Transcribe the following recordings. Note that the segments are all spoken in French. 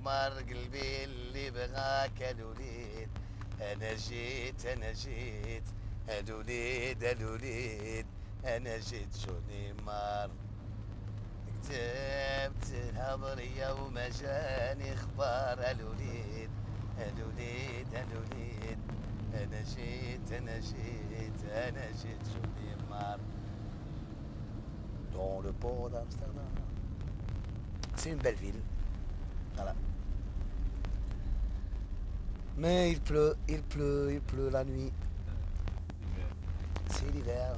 مر قلبي اللي بغاك الوليد. انا جيت انا جيت الوليد الوليد. انا جيت جوني مر. كتبت الهضرية وما جاني اخبار الوليد الوليد الوليد. انا جيت انا جيت انا جيت جوني مر. Dans le port d'Amsterdam. C'est une belle ville. Voilà. Mais il pleut la nuit. C'est l'hiver.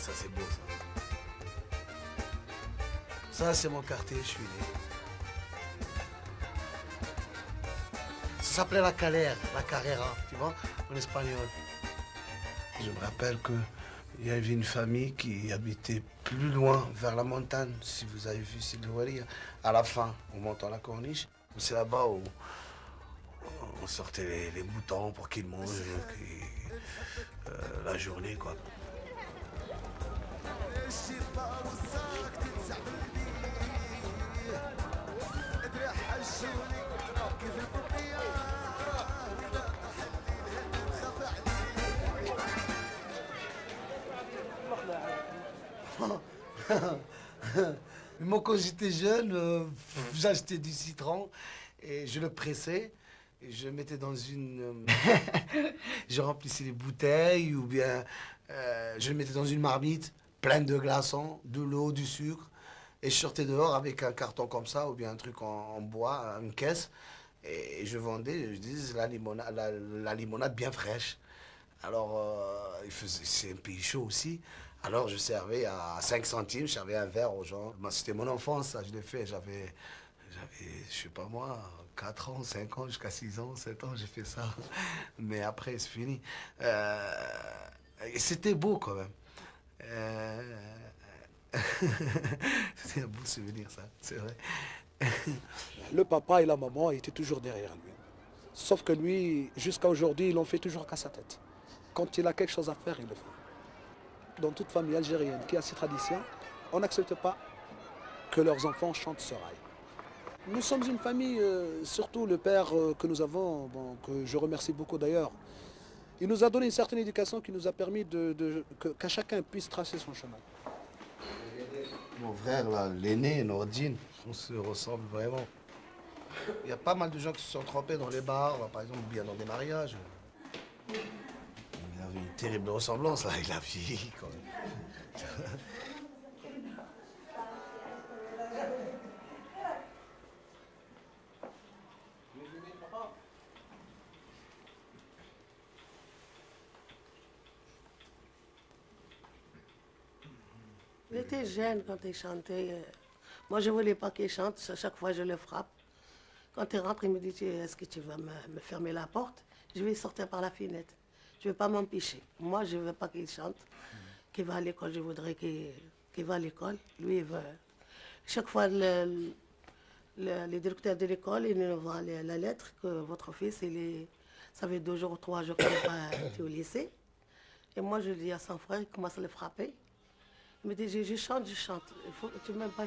Ça c'est beau ça. Ça c'est mon quartier, je suis né. Ça s'appelait la Calera, tu vois, en espagnol. Je me rappelle qu'il y avait une famille qui habitait plus loin, vers la montagne, si vous avez vu Silveria. À la fin, on monte à la corniche. C'est là-bas où on sortait les moutons pour qu'ils mangent la journée, quoi. Moi, quand j'étais jeune, j'achetais du citron et je le pressais. Et je mettais dans une... je remplissais les bouteilles ou bien je le mettais dans une marmite pleine de glaçons, de l'eau, du sucre. Et je sortais dehors avec un carton comme ça ou bien un truc en bois, une caisse. Et je vendais, je disais, la limonade bien fraîche. Alors, c'est un pays chaud aussi. Alors, je servais à 5 centimes, je servais un verre aux gens. C'était mon enfance, ça, je l'ai fait. J'avais, je sais pas moi, 4 ans, 5 ans, jusqu'à 6 ans, 7 ans, j'ai fait ça. Mais après, c'est fini. Et c'était beau quand même. C'est un beau souvenir, ça, c'est vrai. Le papa et la maman étaient toujours derrière lui. Sauf que lui, jusqu'à aujourd'hui, il n'en fait toujours qu'à sa tête. Quand il a quelque chose à faire, il le fait. Dans toute famille algérienne qui a ses traditions, on n'accepte pas que leurs enfants chantent ce rail. Nous sommes une famille, surtout le père que nous avons, bon, que je remercie beaucoup d'ailleurs. Il nous a donné une certaine éducation qui nous a permis qu'à chacun puisse tracer son chemin. Mon frère, là, l'aîné, Nordine, on se ressemble vraiment. Il y a pas mal de gens qui se sont trompés dans les bars, par exemple, bien dans des mariages. Il avait une terrible ressemblance, là, il a vieilli quand même. Il était jeune quand il chantait Moi, je ne voulais pas qu'il chante. À chaque fois, je le frappe. Quand il rentre, il me dit, est-ce que tu vas me fermer la porte? Je vais sortir par la fenêtre. Je ne vais pas m'empêcher. Moi, je ne veux pas qu'il chante. Qu'il va à l'école, je voudrais qu'il va à l'école. Lui, il veut. Chaque fois, le directeur de l'école, il nous envoie la lettre que votre fils, ça fait 2 jours ou 3 jours qu'il n'est pas été au lycée. Et moi, je dis à son frère, il commence à le frapper. Il me dit, je chante, je chante. Il faut que tu m'aimes pas.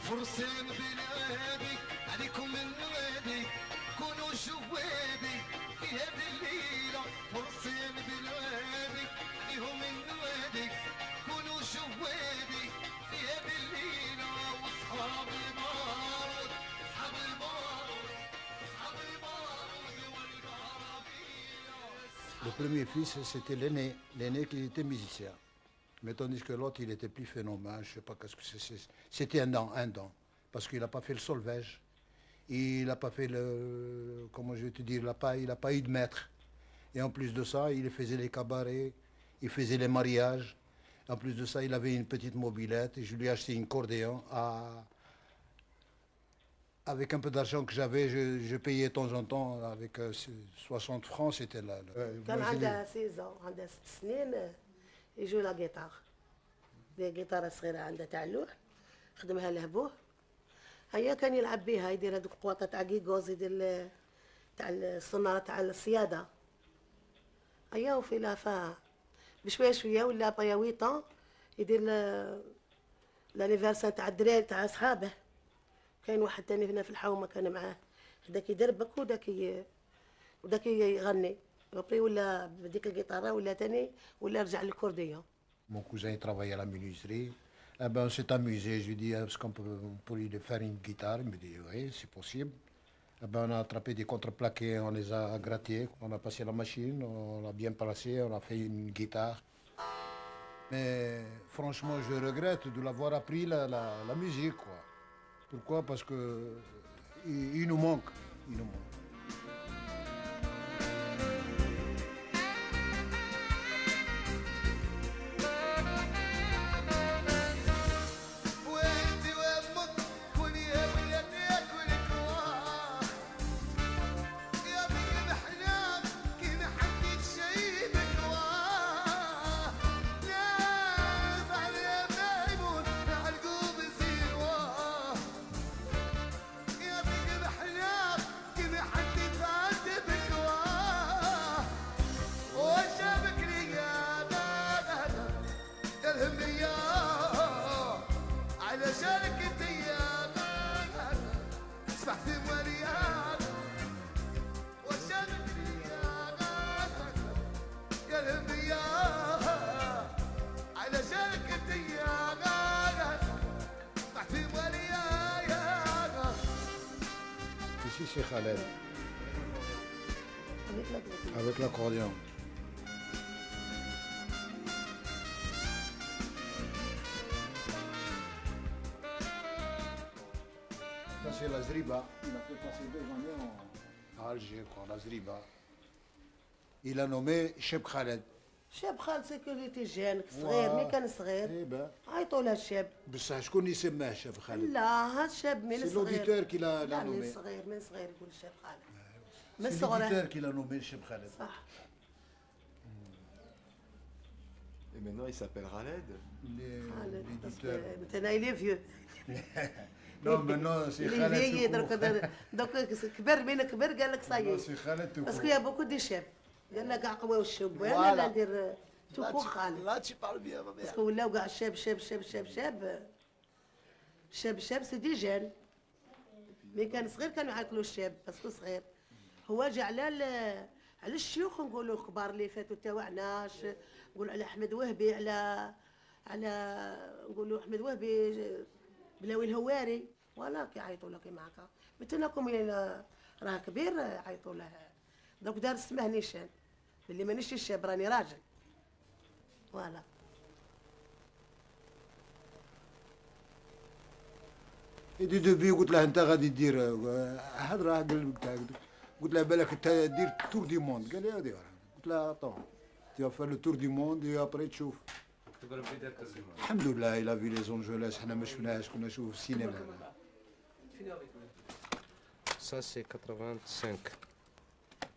فرسان بلادي عليكم من وادي كونوا جوادي في هذه الليلة فرسان بلادي عليهم من وادي كونوا جوادي في هذه الليلة واصحاب المارود اصحاب المارود اصحاب المارود والقرابية. Le premier fils, c'était l'aîné qui était musicien. Mais tandis que l'autre, il était plus phénomène, je ne sais pas qu'est-ce que c'est. C'était un don. Parce qu'il n'a pas fait le solfège. Il n'a pas fait le... Comment je vais te dire, il n'a pas eu de maître. Et en plus de ça, il faisait les cabarets, il faisait les mariages. En plus de ça, il avait une petite mobilette. Et je lui ai acheté une cordéon. Avec un peu d'argent que j'avais, je payais de temps en temps. Avec 60 francs, c'était là. كان عندها 16 ans, عندها 6 سنين يجوا لا جيتار. دي جيتارة صغيرة عندها تاع اللوح خدمها له بوه. هيا كان يلعب بيها يدير هذوك القواطع تاع كيكوز يدير تاع الصنارة تاع الصيادة. هيا وفي لافا بشوية شوية ولا بايا 8 ans يدير لانيفرسان تاع الدراري تاع صحابه. كاين واحد تاني هنا في الحومة كان معاه هذاك يدربك وداك يغني. وبري ولا بديك الجيتارة ولا تاني ولا رجع للكورديون. Mon cousin il travaillait à la menuiserie. Eh ben, on s'est amusé. Je lui ai dit, est-ce qu'on peut lui faire une guitare? Il me dit, oui, c'est possible. Eh ben, on a attrapé des contreplaqués, on les a grattés, on a passé la machine, on l'a bien placé, on a fait une guitare. Mais franchement, je regrette de l'avoir appris la musique, quoi. Pourquoi? Parce que il nous manque. Il nous manque. Ici, c'est Khaled. Avec l'accordéon. Ça, c'est la Zriba. Il a fait passer 2 années à Alger, quoi, la Zriba. Il a nommé Cheb Khaled. شاب خالد سيكوريتي جان صغير مي كان صغير Eh ben, عيطوا له الشاب. بصح شكون يسماه شيب خالد؟ لا هذا الشاب من C'est صغير. l'auditeur qui l'a لا من nommé. صغير يقول الشاب خالد. من C'est صغره. l'auditeur qui l'a nommé Cheb Khaled. صح. Et maintenant, il s'appelle Khaled. خالد L'éditeur. مثلا il est vieux. Non, maintenant, c'est اللي Khaled. فيي tout court. دوك كبر من كبر قال لك Non, صايي. c'est Khaled tout باسكو court. يا بوكو دي شاب. قال لك كاع قوا الشاب Voilà. انا ندير Là, توكو خالد. là, tu parles bien, ma mère. باسكو ولاو كاع شاب شاب شاب شاب شاب شاب شاب سي دي جان. مي كان صغير كانوا يعيطوا له الشاب باسكو صغير. هو جا على الشيوخ نقولوا الكبار اللي فاتوا تاوعناش نقولوا على احمد وهبي على نقولوا احمد وهبي بلاوي الهواري ولا كيعيطوا له كيما هكا مثلكم راه كبير يعيطوا له دوك دار اسمه نيشان اللي مانيش الشاب راني راجل فوالا. دي دوبي قلت له انت غادي دير هضره قلت له بالك انت دير تور دي موند قال لي هادي là, attends. Tu vas faire le tour du monde et après tu chauffes. Alhamdoulilah, il a vu les Angeles, حنا ما شفناهاش كنا نشوفوا في السينما. Ça c'est 85.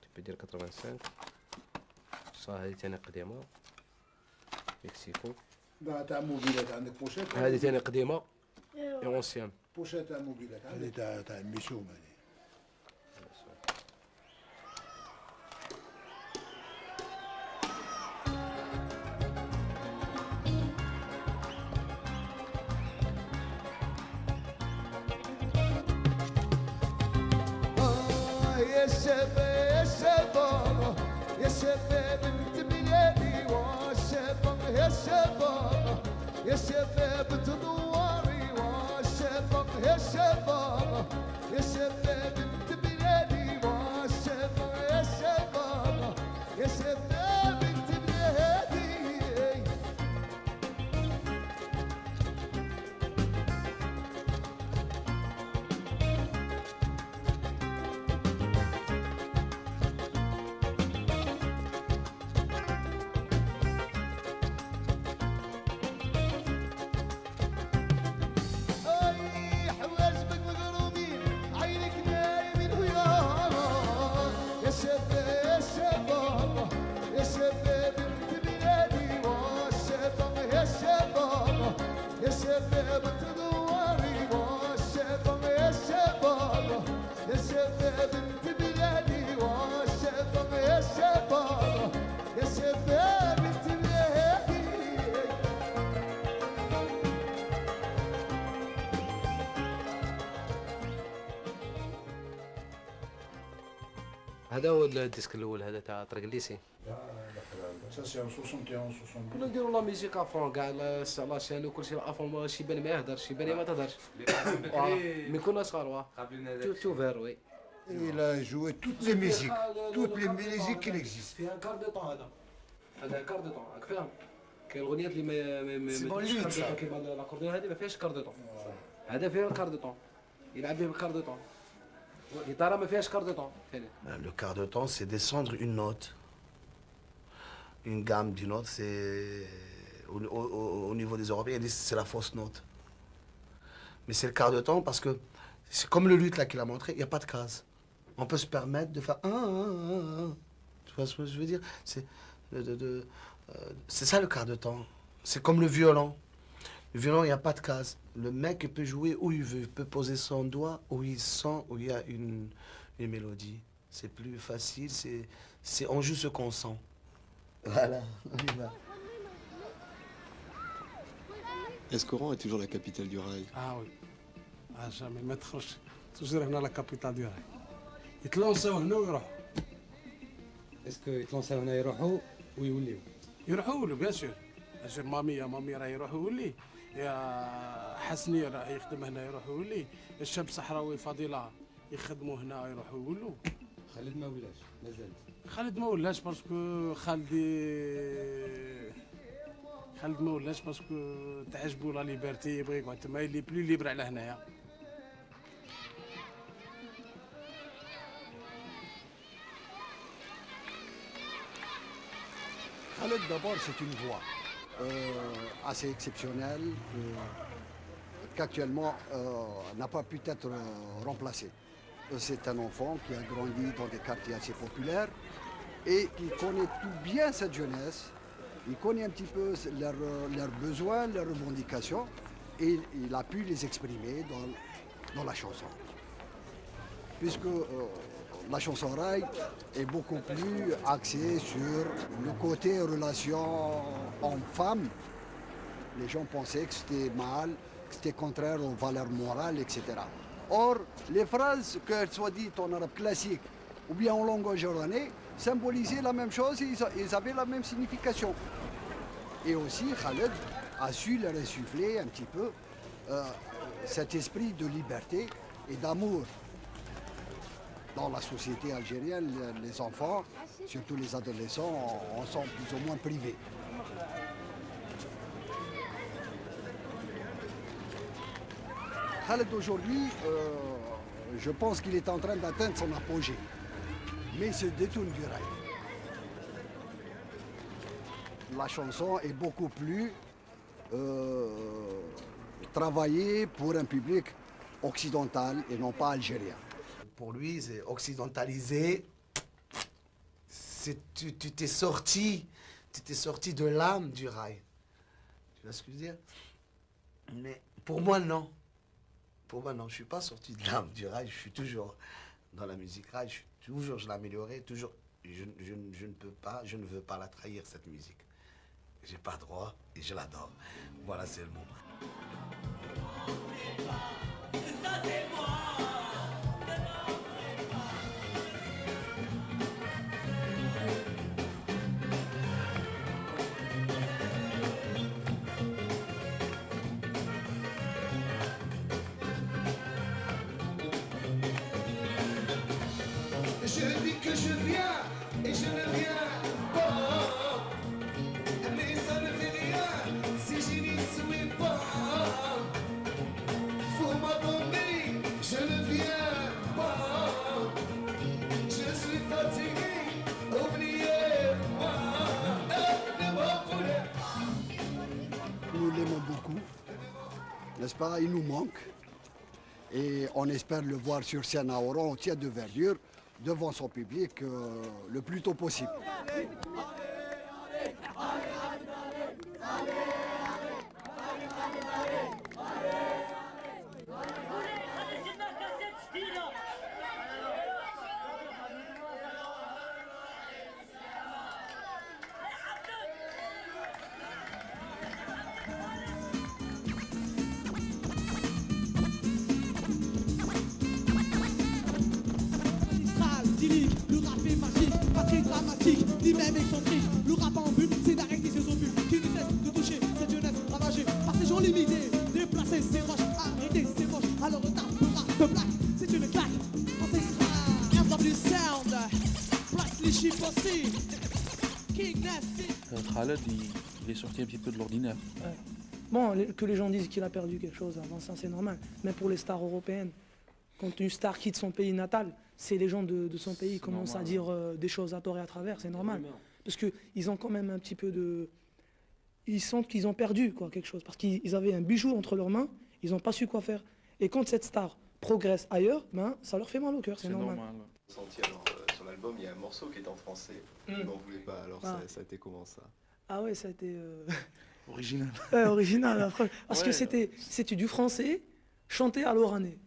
Tu peux dire 85. Ça هذه ثاني قديمة. مكسيكو. لا تاع موبيلات عندك بوشيت. هذه ثاني قديمة. Et ancienne. بوشيت تاع موبيلات هذه تاع ميسوم هذه. يا شباب يا شباب يا شباب انت بلادي والشباب يا شباب يا شباب تدوري والشباب يا شباب يا شباب انت بلادي والشباب يا شباب يا شباب انت بلادي اي حواجبك مغرومين عينك نايمين وياها يا شباب يا شباب يا شباب انت بلادي والشباب يا شباب يا شباب تدوري والشباب يا شباب يا شباب انت بلادي والشباب يا شباب يا شباب انت بلادي هذا هو الديسك الاول هذا تاع طريق الليسي. Ça c'est en 71, 72. كنا نديروا لا ميوزيك افون كاع لا شان وكلشي افون شي بان ما يهدرش شي بان ما تهدرش. مي كنا صغار واه. تو فير وي. Il a joué toutes les musiques qui existent. فيها كار دو طون هذا كار دو طون راك فاهم. كاين الاغنيات اللي ما سي بون فيهاش ليد كار دو صح. طون كيما لاكورديون هذه ما فيهاش كار دو طون. هذا فيها كار دو طون يلعب به بالكار دو طون. الجيتاره ما فيهاش كار دو طون ثاني. Le quart de temps, c'est descendre une note. Une gamme d'une note, c'est. Au niveau des Européens, ils disent que c'est la fausse note. Mais c'est le quart de temps parce que c'est comme le luth là qu'il a montré, il n'y a pas de case. On peut se permettre de faire un. Tu vois ce que je veux dire? C'est ça le quart de temps. C'est comme le violon. Le violon, il n'y a pas de case. Le mec il peut jouer où il veut. Il peut poser son doigt où il sent, où il y a une mélodie. C'est plus facile. On joue ce qu'on sent. Voilà, on y va. Escoran est toujours la capitale du rail. Ah oui. Ah jamais ما تخرجش. توجور هنا لا كابيتال ديال راي. يتلونساو هنا ويروحوا. اسكو يتلونساو هنا يروحوا ويوليو. يروحوا له بيان سور. بيان سور مامي راه يروح يولي. يا حسني راه يخدم هنا يروح يولي. الشاب صحراوي فضيله يخدموا هنا يروحوا يولوا. خالد ما ولاش مازال. خالد ما ولاش باسكو خالد ما ولاش باسكو تعجبو لا ليبرتي يبغي يقعد تما يلي بلي ليبر على هنايا. Khaled, d'abord, c'est une voix assez exceptionnelle qu'actuellement n'a pas pu être remplacée. C'est un enfant qui a grandi dans des quartiers assez populaires et qui connaît tout bien cette jeunesse. Il connaît un petit peu leurs besoins, leurs revendications et il a pu les exprimer dans la chanson. Puisque la chanson rail est beaucoup plus axée sur le côté relation homme-femme. Les gens pensaient que c'était mal, que c'était contraire aux valeurs morales, etc. Or, les phrases, qu'elles soient dites en arabe classique ou bien en langue jordanaise, symbolisaient la même chose et ils avaient la même signification. Et aussi, Khaled a su leur insuffler un petit peu cet esprit de liberté et d'amour. Dans la société algérienne, les enfants, surtout les adolescents, en sont plus ou moins privés. Khaled aujourd'hui, je pense qu'il est en train d'atteindre son apogée, mais il se détourne du rail. la chanson est beaucoup plus travaillée pour un public occidental et non pas algérien. Pour lui, c'est occidentalisé. Tu t'es sorti de l'âme du rail. Tu vois ce que je veux dire? Mais pour moi, non. Pour moi, non. Je ne suis pas sorti de l'âme du rail. Je suis toujours dans la musique rail. Je l'améliorerai. Toujours. Je ne veux pas la trahir, cette musique. J'ai pas droit et je l'adore. Voilà, c'est le mot. Je dis que je viens et je ne viens pas. Mais ça ne fait rien si je n'y suis pas. Faut m'abandonner, je ne viens pas. Je suis fatigué, oubliez-moi. Ne m'en voulez. Nous l'aimons beaucoup, n'est-ce pas? Il nous manque. Et on espère le voir sur scène à Oran, au Théâtre de Verdure, devant son public le plus tôt possible. Le rap est magique, pas très dramatique, ni même excentrique. Le rap en but, c'est d'arrêter ses obus qui ne cessent de toucher cette jeunesse ravagée par ces gens limités. Déplacer ses roches, arrêter ses moches. Alors le rap de black, c'est une claque ancestrale. MW Sound, place les chiffres aussi. King Nasty. Khaled, il est sorti un petit peu de l'ordinaire. Ouais. Bon, que les gens disent qu'il a perdu quelque chose avant ça, c'est normal. Mais pour les stars européennes, quand une star quitte son pays natal, c'est les gens de son pays qui commencent à dire des choses à tort et à travers, c'est normal. Parce qu'ils ont quand même un petit peu de... Ils sentent qu'ils ont perdu quelque chose, parce qu'ils avaient un bijou entre leurs mains, ils n'ont pas su quoi faire. Et quand cette star progresse ailleurs, ça leur fait mal au cœur, c'est normal. Alors, sur l'album, il y a un morceau qui est en français. Vous n'en voulez pas, alors ça a été comment ça? Ah ouais, ça a été... Original. Original, parce que c'était du français chanté à l'oranais.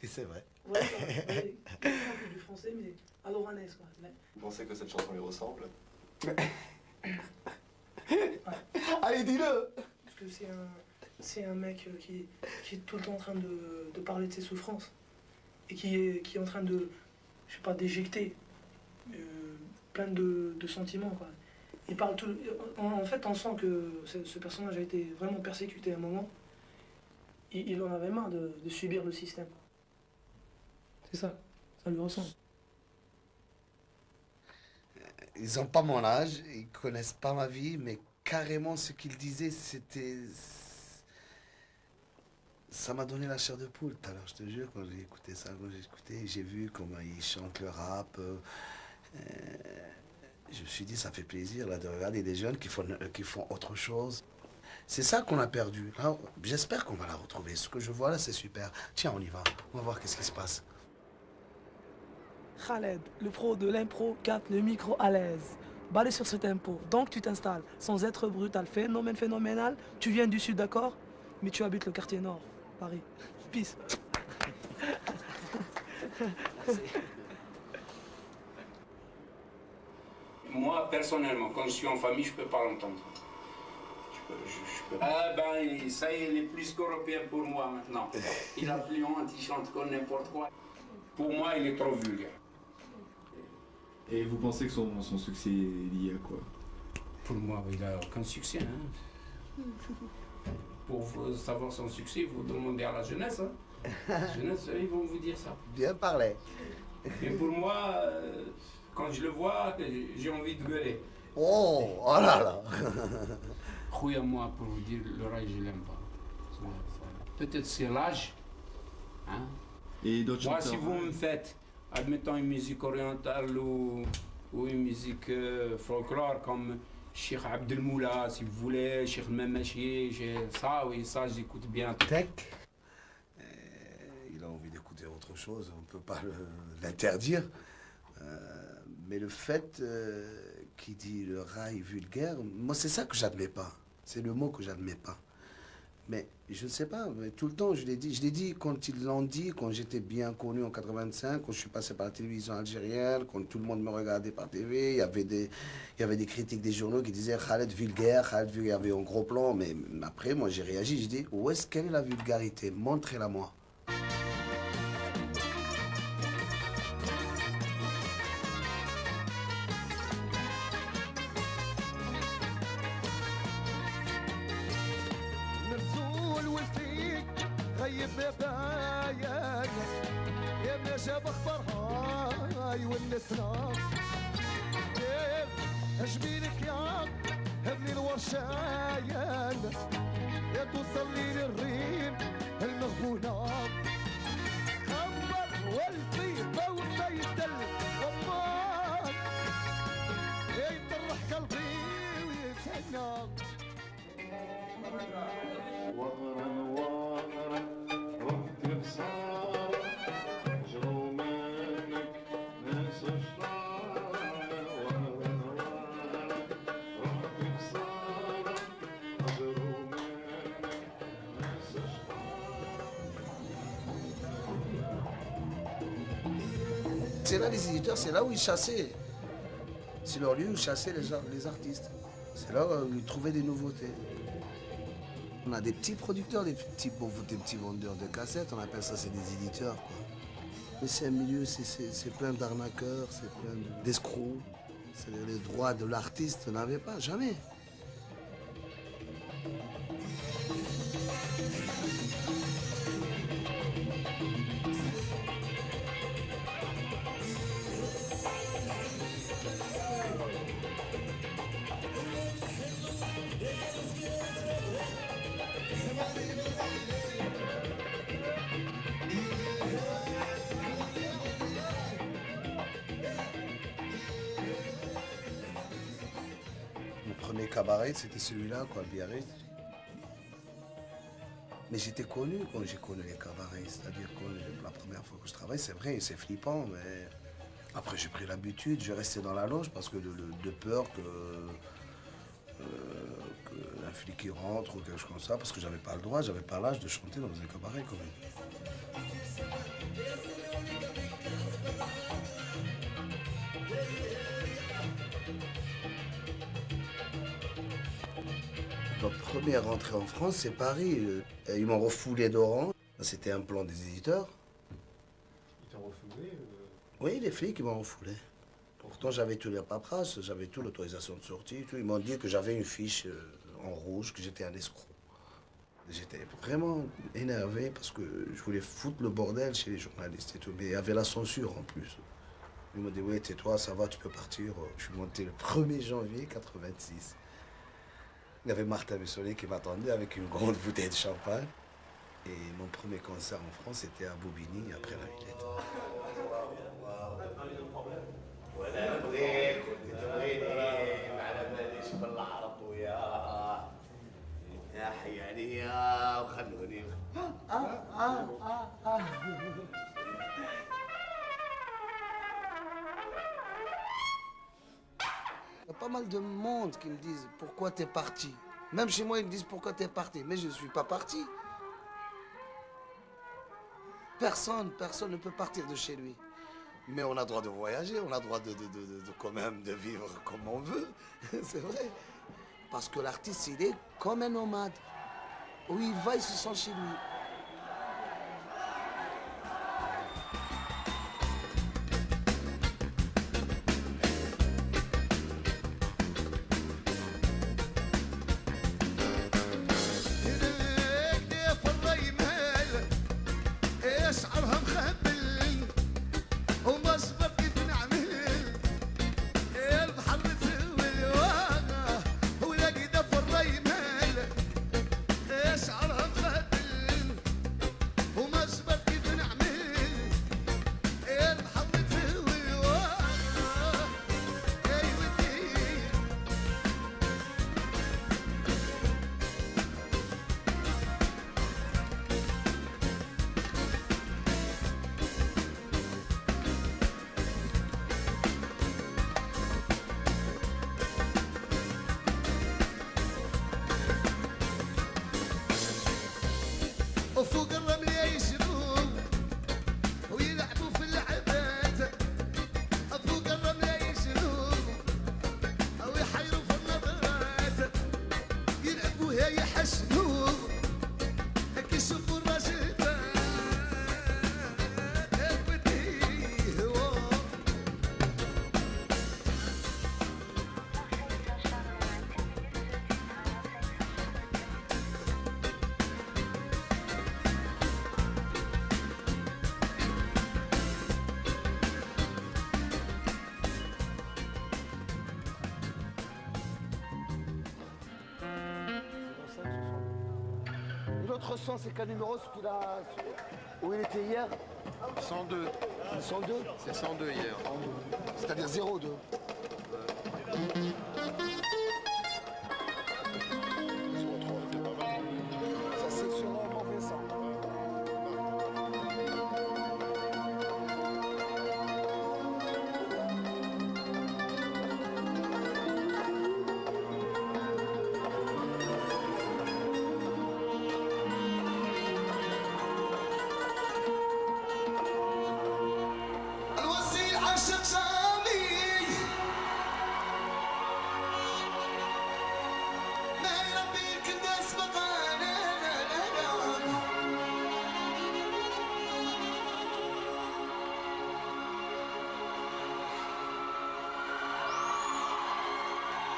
Et c'est vrai. Ouais, du français, mais à l'oranaise, quoi. Vous pensez que cette chanson lui ressemble? Allez, dis-le! Parce que c'est un mec qui est tout le temps en train de parler de ses souffrances. Et qui est en train de, je sais pas, d'éjecter plein de sentiments, quoi. Il parle tout... En fait, on sent que ce personnage a été vraiment persécuté à un moment. Il en avait marre de subir le système. C'est ça lui ressemble. Ils n'ont pas mon âge, ils connaissent pas ma vie, mais carrément ce qu'ils disaient, c'était... Ça m'a donné la chair de poule tout à l'heure, je te jure, quand j'ai écouté ça, j'ai vu comment ils chantent le rap. Je me suis dit, ça fait plaisir là, de regarder des jeunes qui font autre chose. C'est ça qu'on a perdu. J'espère qu'on va la retrouver. Ce que je vois là, c'est super. Tiens, on y va. On va voir qu'est-ce qui se passe. Khaled, le pro de l'impro, capte le micro à l'aise. Balé sur ce tempo, donc tu t'installes sans être brutal. Phénomène phénoménal, tu viens du sud, d'accord? Mais tu habites le quartier nord, Paris. Peace. Moi, personnellement, quand je suis en famille, je peux pas l'entendre. Je peux. Ah ben, ça y est, il est plus qu'européen pour moi maintenant. Il a plus honte, il chante comme n'importe quoi. Pour moi, il est trop vulgaire. Et vous pensez que son succès est lié à quoi? Pour moi, il n'a aucun succès. Hein. Pour savoir son succès, vous demandez à la jeunesse. Hein. La jeunesse, ils vont vous dire ça. Bien parlé. Et pour moi, quand je le vois, j'ai envie de gueuler. Oh là là. Croyez-moi, pour vous dire, le rail, je l'aime pas. Peut-être c'est l'âge. Hein. Et d'autres moi, chanteurs, si vous me faites, admettons, une musique orientale ou une musique folklore comme Cheikh Abdelmoula, si vous voulez, Cheikh Mamachi, ça, oui, ça, j'écoute bien. Tech. Il a envie d'écouter autre chose, on ne peut pas l'interdire. Mais le fait qu'il dit le rail vulgaire, moi c'est ça que j'admets pas. C'est le mot que j'admets pas. Mais je ne sais pas, mais tout le temps je l'ai dit quand ils l'ont dit, quand j'étais bien connu en 85, quand je suis passé par la télévision algérienne, quand tout le monde me regardait par TV, il y avait des critiques des journaux qui disaient Khaled vulgaire, il y avait un gros plan, mais après moi j'ai réagi, j'ai dit quelle est la vulgarité, montrez-la moi. مرسول والفيك غيب بابايا يا ما جاب اخبار هاي والنسنا اجميلك يا ابني الورشايان يا توصل لي للريم المغبونة خبر والطيبة وصيدل ومان يطرح قلبي ويتهنى وغرا وغرا رحت بصارة جرو منك ناس شطارة وغرا وغرا رحت بصارة جرو منك ناس C'est là les éditeurs, c'est là où ils chassaient. C'est leur lieu où chassaient les artistes. C'est là où ils trouvaient des nouveautés. On a des petits producteurs, des petits vendeurs de cassettes, on appelle ça, c'est des éditeurs, quoi. Mais c'est un milieu, c'est plein d'arnaqueurs, c'est plein d'escrocs. C'est-à-dire les droits de l'artiste n'avaient pas, jamais. Mon premier cabaret, c'était celui-là, quoi, Biarritz. Mais j'étais connu quand j'ai connu les cabarets. C'est-à-dire que la première fois que je travaille, c'est vrai, c'est flippant, mais après j'ai pris l'habitude, je restais dans la loge parce que de peur que un flic qui rentre ou quelque chose comme ça, parce que j'avais pas le droit, j'avais pas l'âge de chanter dans un cabaret quand même. Ma première rentrée en France, c'est Paris. Ils m'ont refoulé d'Oran. C'était un plan des éditeurs. Ils t'ont refoulé Oui, les flics, ils m'ont refoulé. Pourtant, j'avais tous les paperasses, j'avais toute l'autorisation de sortie. Tout. Ils m'ont dit que j'avais une fiche en rouge, que j'étais un escroc. J'étais vraiment énervé parce que je voulais foutre le bordel chez les journalistes et tout. Mais il y avait la censure en plus. Ils m'ont dit, oui, tais-toi, ça va, tu peux partir. Je suis monté le 1er janvier 86. Il y avait Martin Mussolini qui m'attendait avec une grande bouteille de champagne. Et mon premier concert en France était à Bobigny, après la Villette. Il y a pas mal de monde qui me disent pourquoi t'es parti. Même chez moi, ils me disent pourquoi t'es parti. Mais je ne suis pas parti. Personne ne peut partir de chez lui. Mais on a le droit de voyager, on a le droit quand même de vivre comme on veut. C'est vrai. Parce que l'artiste, il est comme un nomade. Où il va, il se sent chez lui. شعرها مخبل وما صبر كيف نعمل البحر والواغة ولاقي دف الريمال شعرها مخبل Votre 100, c'est quel numéro où il était hier? 102. 102? C'est 102 hier. C'est-à-dire 02. Ça, c'est sur un mauvais sang. الوصي العاشق سامي ما يربي الكنداس بقانا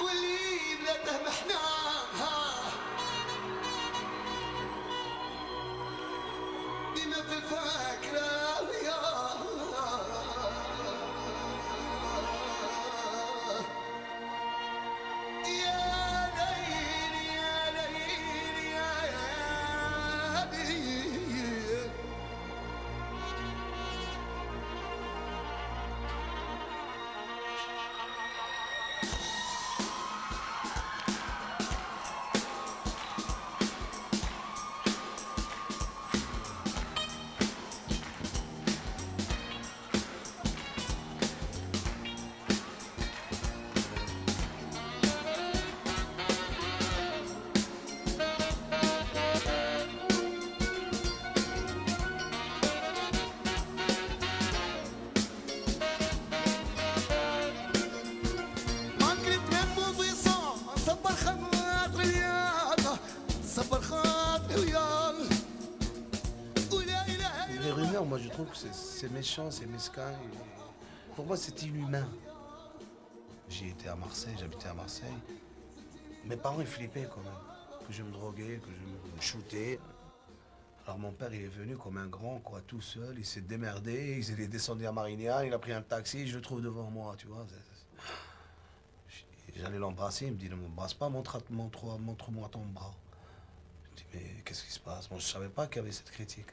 واللي بلاده محناها ديما في الفاكرة Les rumeurs, moi je trouve que c'est méchant, c'est mesquin. Et pour moi, c'est inhumain. J'ai été à Marseille, j'habitais à Marseille. Mes parents, ils flippaient quand même. Que je me droguais, que je me shootais. Alors mon père, il est venu comme un grand, quoi, tout seul. Il s'est démerdé, il est descendu à Marignane, il a pris un taxi, je le trouve devant moi, tu vois. J'allais l'embrasser, il me dit, ne m'embrasse pas, montre-moi ton bras. Je dis, mais qu'est-ce qui se passe? Moi, je savais pas qu'il y avait cette critique.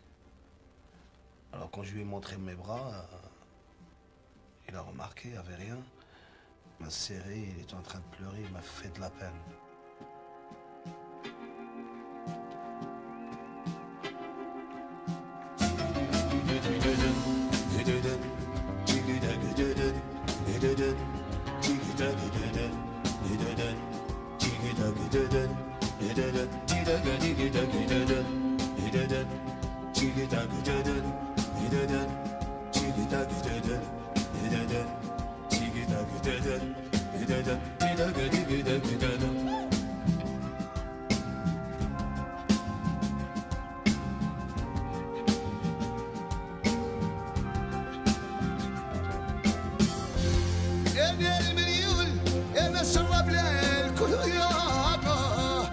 Alors quand je lui ai montré mes bras, il a remarqué, il n'y avait rien. Il m'a serré, il était en train de pleurer, il m'a fait de la peine. يا المليون انا شرب الكل يابا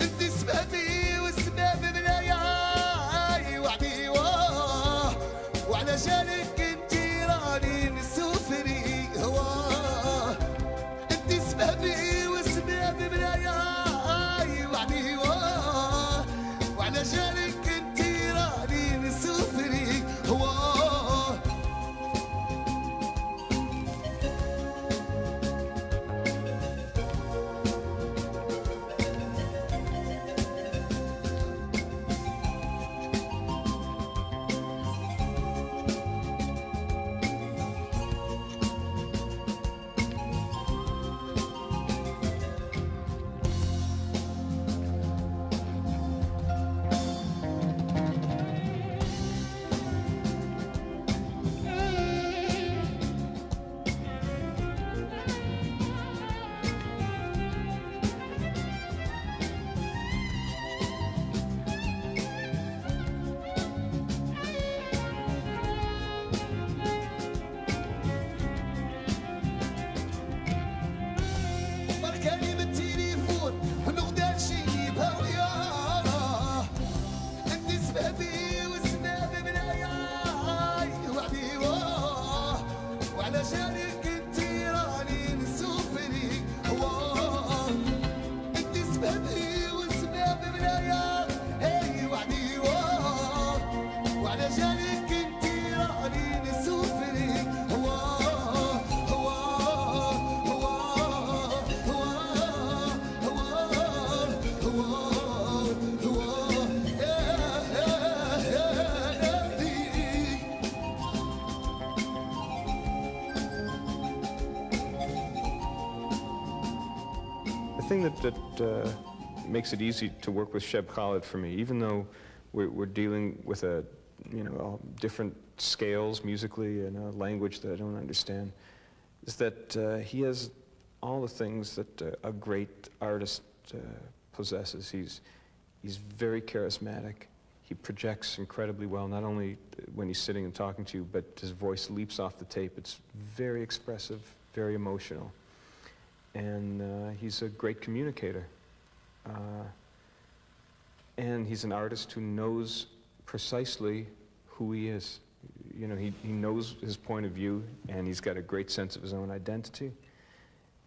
انت سبابي والسباب بلايا وعدي thing that makes it easy to work with Sheb Khaled for me, even though we're dealing with different scales musically and a language that I don't understand, is that he has all the things that a great artist possesses. He's very charismatic. He projects incredibly well, not only when he's sitting and talking to you, but his voice leaps off the tape. It's very expressive, very emotional. And he's a great communicator. And he's an artist who knows precisely who he is. You know, he knows his point of view, and he's got a great sense of his own identity.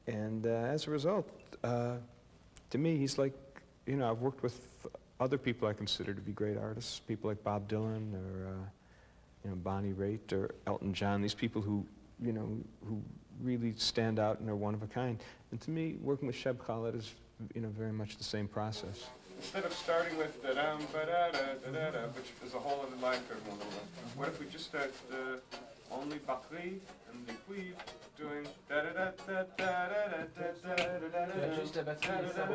And as a result, to me, he's like, you know, I've worked with other people I consider to be great artists, people like Bob Dylan or, you know, Bonnie Raitt or Elton John, these people who, you know, who really stand out and are one of a kind. And to me, working with Sheb Khaled is, you know, very much the same process. Instead of starting with da-dum, ba-da-da-da-da-da, which is a whole other line for everyone, what if we just start the only batterie and the cuivre doing da-da-da-da-da-da-da-da-da-da-da-da-da. Juste la batterie et ça va.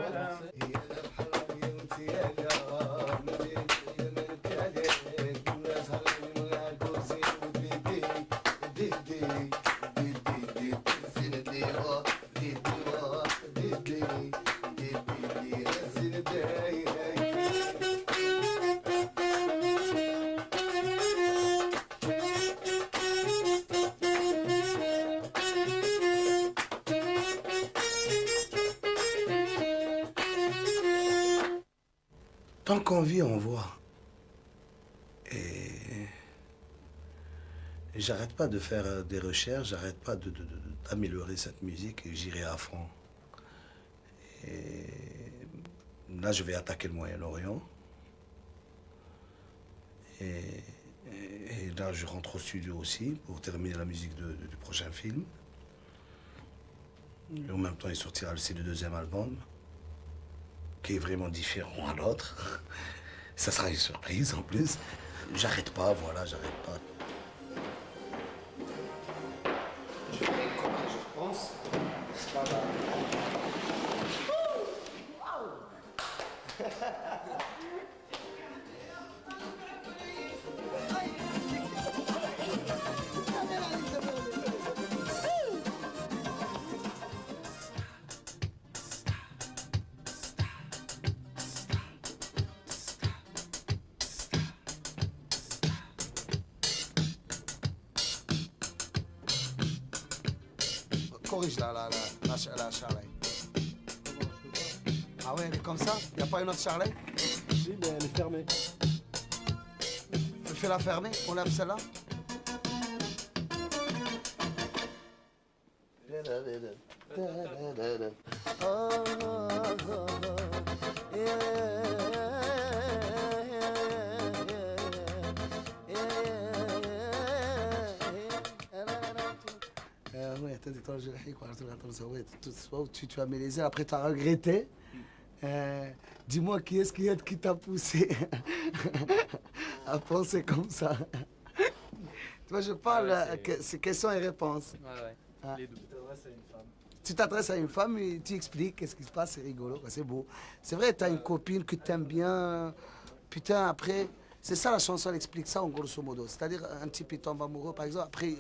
Tant qu'on vit, on voit. Et j'arrête pas de faire des recherches, j'arrête pas d'améliorer cette musique et j'irai à fond. Et là, je vais attaquer le Moyen-Orient. Et là, je rentre au studio aussi pour terminer la musique du prochain film. Et en même temps, il sortira aussi le deuxième album, qui est vraiment différent à l'autre. Ça sera une surprise en plus. J'arrête pas, voilà, j'arrête pas. Je fais comme je pense. C'est pas grave. Corrige la charlet. Ah ouais, elle est comme ça? Il n'y a pas une autre charlet? Si, mais elle est fermée. Fais-la fermer, on lève celle-là. Tu as mis les ailes, après tu as regretté. Dis-moi qui est-ce qui t'a poussé à penser comme ça. Tu vois, je parle, c'est questions et réponses. Ouais. Les deux. Tu t'adresses à une femme et tu expliques qu'est-ce qui se passe, c'est rigolo, c'est beau. C'est vrai, tu as une copine que tu aimes bien. Putain, après, c'est ça la chanson, elle explique ça en grosso modo. C'est-à-dire, un type il tombe amoureux, par exemple, après,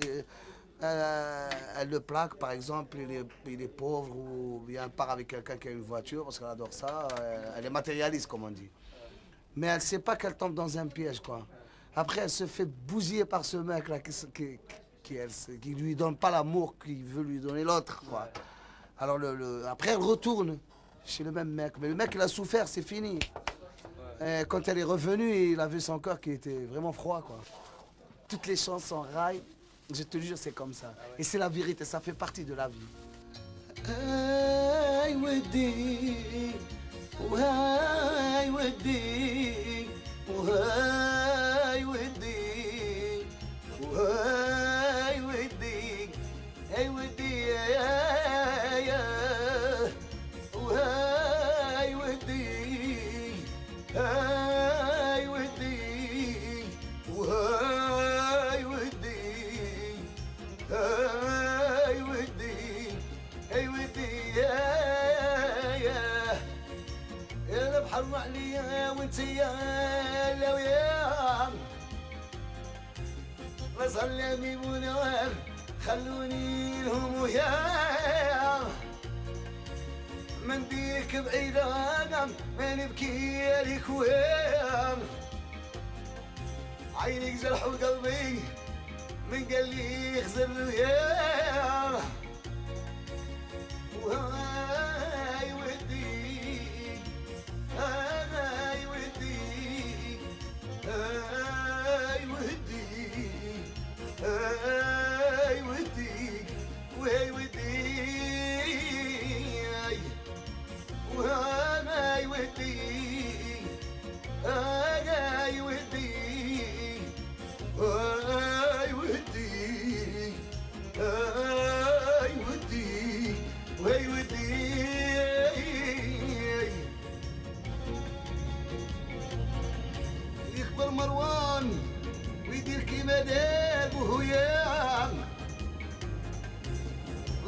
elle le plaque, par exemple, il est pauvre ou il part avec quelqu'un qui a une voiture parce qu'elle adore ça. Elle est matérialiste, comme on dit. Mais elle ne sait pas qu'elle tombe dans un piège, quoi. Après, elle se fait bousiller par ce mec-là qui lui donne pas l'amour qu'il veut lui donner l'autre, quoi. Alors, après, elle retourne chez le même mec. Mais le mec, il a souffert, c'est fini. Et quand elle est revenue, il a vu son corps qui était vraiment froid, quoi. Toutes les chansons rail, je te jure, c'est comme ça. Et c'est la vérité, ça fait partie de la vie. Hey, ودي وهاي ودي وهاي ودي وهاي ودي هاي ودي يا وهاي ودي هاي ودي وهاي ودي هاي ودي هاي ودي يا يا لويا نصلي بمنور خلوني لهم ويا من ديك بعيدة ما نبكي عليك ويا عينك جرح وقلبي من قال لي خزر ويا وهاي ودي هاي ودي هاي ودي هاي ودي وهاي ودي وهاي ودي هاي ودي هاي ودي هاي ودي وهاي ودي يكبر مروان ويدير كيما داب وهيام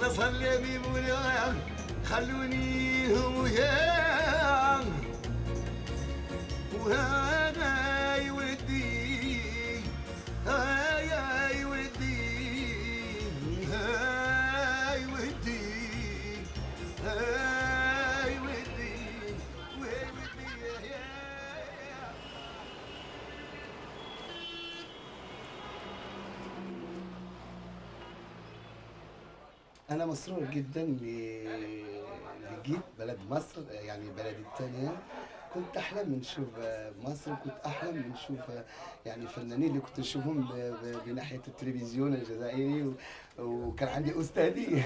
لا صلي بمنام خلوني هم ويام وهاي ودي هاي ودي هاي ودي هاي ودي وهاي ودي أنا مسرور جدا لجيت بلد مصر يعني بلدي الثانية. كنت أحلم من نشوف مصر، كنت أحلم من نشوف يعني فنانين اللي كنت نشوفهم بناحية التلفزيون الجزائري وكان عندي أستاذي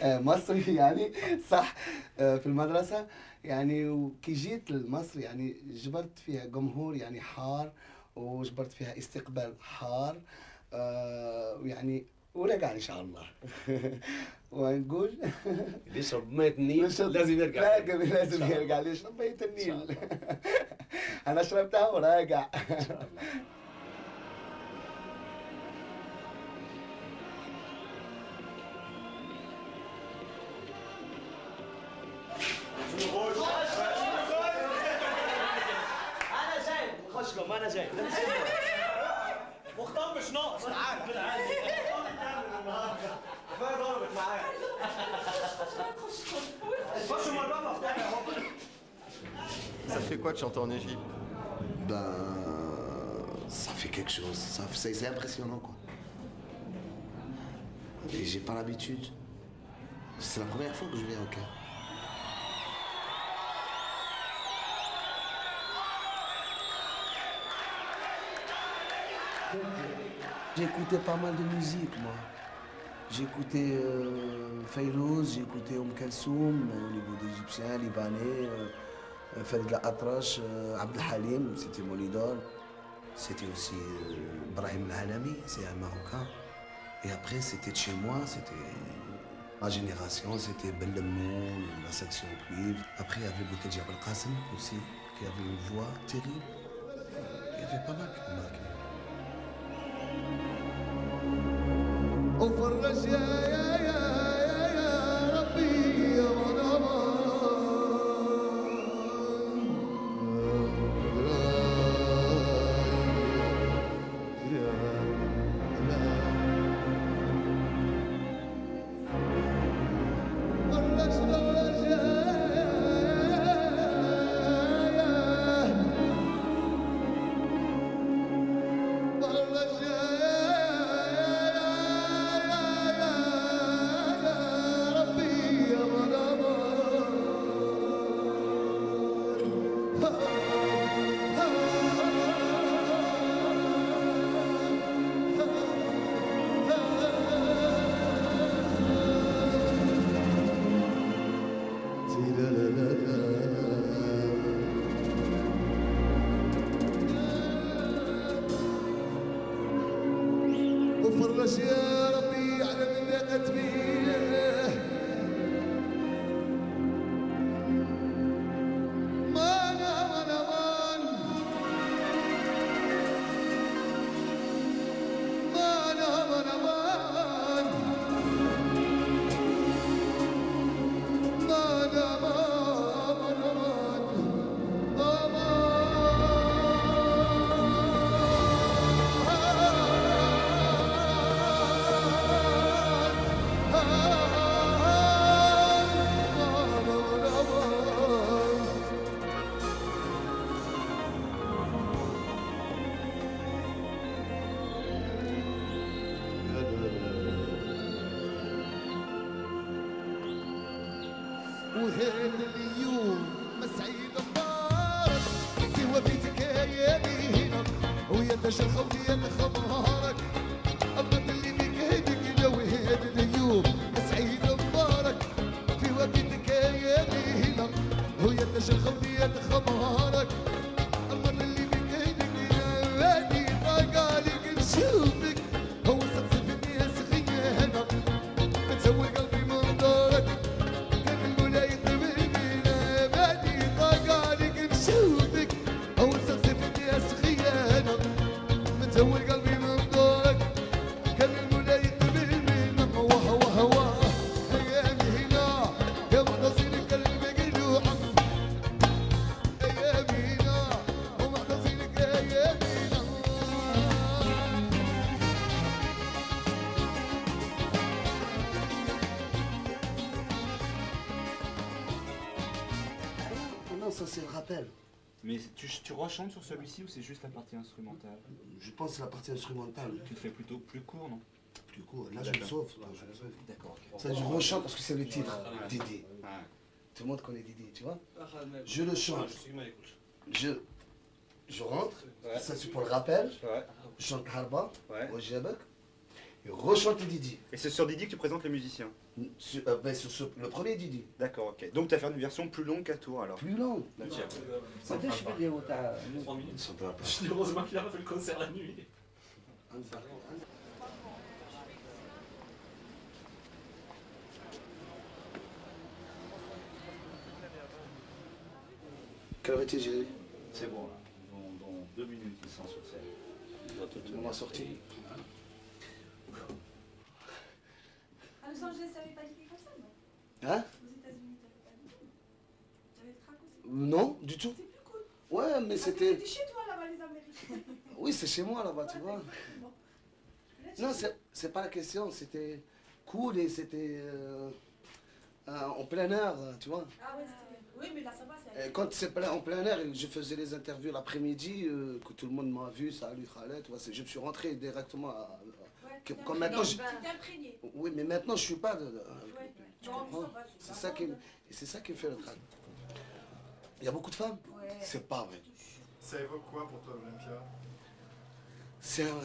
مصري يعني صح في المدرسة يعني. وكي جيت لمصر يعني جبرت فيها جمهور يعني حار وجبرت فيها استقبال حار يعني ورجع ان شاء الله. ونقول اللي يشرب مية النيل لازم يرجع. لازم يرجع اللي يشرب مية النيل. انا شربتها وراجع ان شاء الله. انا جاي نخش لهم، انا جاي مختار مش ناقص. تعال تعال كفايه ضربت معايا. خشوا مرة مفتاح اهو. Ça fait quoi de chanter en Égypte? Ben, ça fait quelque chose. C'est impressionnant quoi. Et j'ai pas l'habitude. C'est la première fois que je viens au Caire. J'écoutais pas mal de musique, moi. J'écoutais Fayrouz, j'écoutais Kalsoum au niveau d'Égyptiens, Libanais, Farid Al-Atrash, Abdel Halim, c'était mon idole. C'était aussi Brahim Al-Alami, c'est un Marocain. Et après, c'était de chez moi, c'était ma génération, c'était Bellemoun, la section cuivre. Après, il y avait Boutelja Al-Qasim aussi, qui avait une voix terrible. Il y avait pas mal qui m'ont marqué. وفرج يا ربي يا وفرج يا ربي على من لاقت بيه مانا مانا مانا مانا مانا مانا وهذا اليوم مسعيد مبارك في وفيتك يا هنا ويا تشرخ ويا خمارك أما اللي بك هديك يا وهذا اليوم مسعيد مبارك في وفيتك يا هنا ويا تشرخ ويا خمارك أما اللي بك هديك يا وادي طاقالك نشوفك هو سقف الناس خيانة بتسوي قلبي من دارك كيف المولاي يطبل بينا بادي طاقالك نشوفك هو سقف الناس خيانة بتسوي قلبي من دارك كيف المولاي يطبل بينا واه واه واه أيامي هنا يا متصير قلبي قلوع أيامي هنا ومتصير أيامي هنا Non, ça c'est le rappel. Mais tu rechantes sur celui-ci ou c'est juste la partie instrumentale? Je pense que c'est la partie instrumentale. Tu le fais plutôt plus court, non? Plus court. Là, je me sauve. D'accord. Ok. Ça, je rechante parce que c'est le titre. Didi. Tout le monde connaît Didi, tu vois. Je le chante. Je rentre. Ça, c'est pour le rappel. Je chante Harba, au Jabak. Et rechante Didi. Et c'est sur Didi que tu présentes les musiciens? Sur le premier Didi. D'accord, ok. Donc tu as fait une version plus longue qu'à tour alors? Plus longue. D'accord. قداش فيديو تاع 3 minutes. heureusement qu'il a fait le concert la nuit. Quelle heure était Géry? C'est bon, là. Dans 2 minutes, ils sont sur scène. On m'a sorti. À Los Angeles, ça avait pas été comme ça, non? Hein? Aux États-Unis, t'avais pas du tout. T'avais le trac aussi. Non, du tout. C'est plus cool. Ouais, mais Parce que c'était. t'étais chez toi là-bas, les Américains. Oui, c'est chez moi là-bas, tu vois. Bon. Non, c'est pas la question, c'était cool et c'était en plein air, tu vois. Ah ouais, c'était. Oui, mais là, ça va, c'est. Et quand c'est en plein air, je faisais les interviews l'après-midi, que tout le monde m'a vu, salut Khaled, tu vois, je me suis rentré directement à. Comme maintenant, Tu t'es imprégné. oui, mais maintenant je suis pas. Ouais. Tu Non, comprends? ça va, C'est ça qui, c'est ça qui me fait le trac. Il y a beaucoup de femmes. Ouais. C'est pas vrai. Ça évoque quoi pour toi, Olympia? C'est un.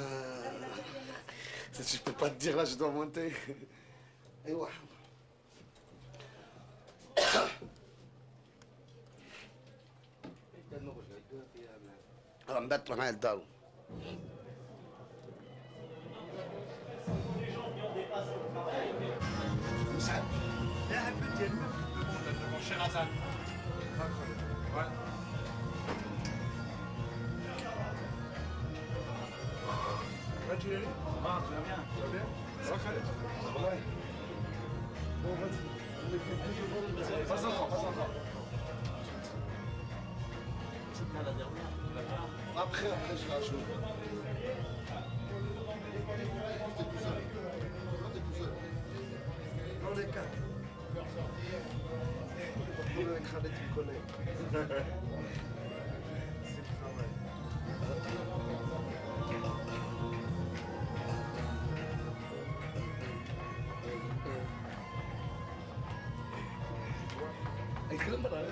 Ça, je peux pas te dire là, je dois monter. Et ouais. Alors, mettre معايا الداو. Tu vas bien? Tu vas bien? Ça va, Khaled? Ouais. Bon, vas-y. Pas encore, pas encore. Après, je la joue. T'es tout seul. T'es tout seul. On est 4. Pas de problème avec Khaled, tu me connais. C'est le travail. الكلام بقى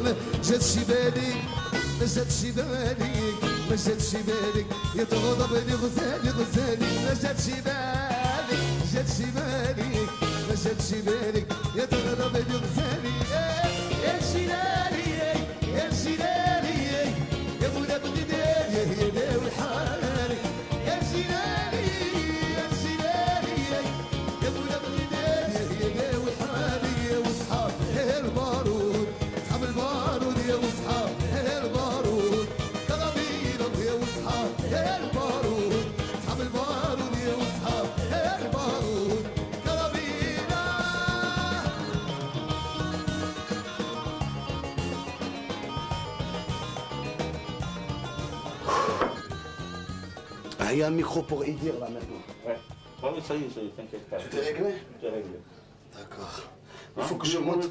ما جاتش بالي ما جاتش بالي ما جاتش بالي يا تغضبني غزالي غزالي ما جاتش بالي ما جاتش بالي ما جاتش بالي يا تغضبني غزالي يا جلالي يا جلالي يا مولا بغدادي يا داوي حالي يا جلالي il y a un micro pour Idir là maintenant. Ouais. Ouais, ça y est, t'inquiète pas. Tout est réglé? Tout est réglé. D'accord. Il faut que je monte.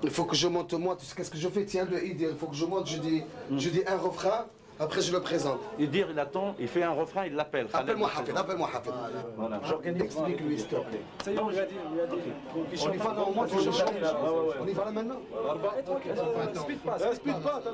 Il faut que je monte moi. Tu sais qu'est-ce que je fais? Tiens, le Idir. Il faut que je monte. Je dis un refrain. Après, je le présente. Idir, il attend, il fait un refrain, il l'appelle. Appelle-moi Hafid, appelle-moi Hafid. Voilà. J'organise, explique-lui, s'il te plaît. Ça y est, on lui a dit. On y va là, au moins, tu changes. On y va là maintenant? Speed pas, attends.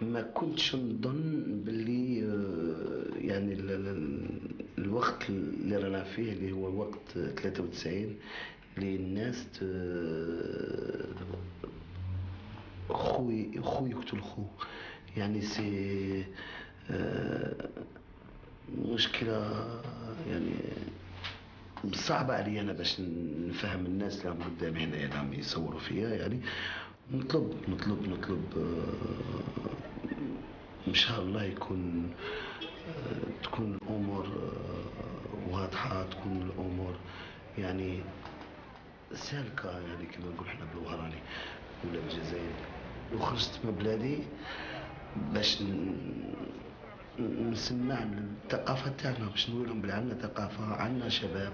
ما كنتش نظن باللي يعني الوقت اللي رانا فيه اللي هو وقت 93 اللي الناس خوي يقتل خو يعني سي مشكلة يعني صعبة علي أنا باش نفهم الناس اللي هم قدامي هنا اللي هم يصوروا فيا يعني نطلب إن شاء الله يكون تكون الأمور واضحة، تكون الأمور يعني سالكة يعني كما نقول احنا بالوهراني ولا بالجزائر. وخرجت من بلادي باش نسمع الثقافة تاعنا، باش نقول لهم بلي عندنا ثقافة، عندنا شباب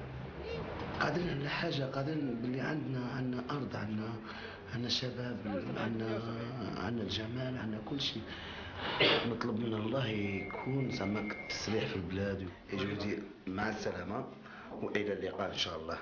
قادرين على حاجة، قادرين باللي عندنا أرض، عندنا شباب، عندنا الجمال، عندنا كل شيء. نطلب من الله يكون زعما تسريح في البلاد. يا جودي مع السلامة وإلى اللقاء إن شاء الله.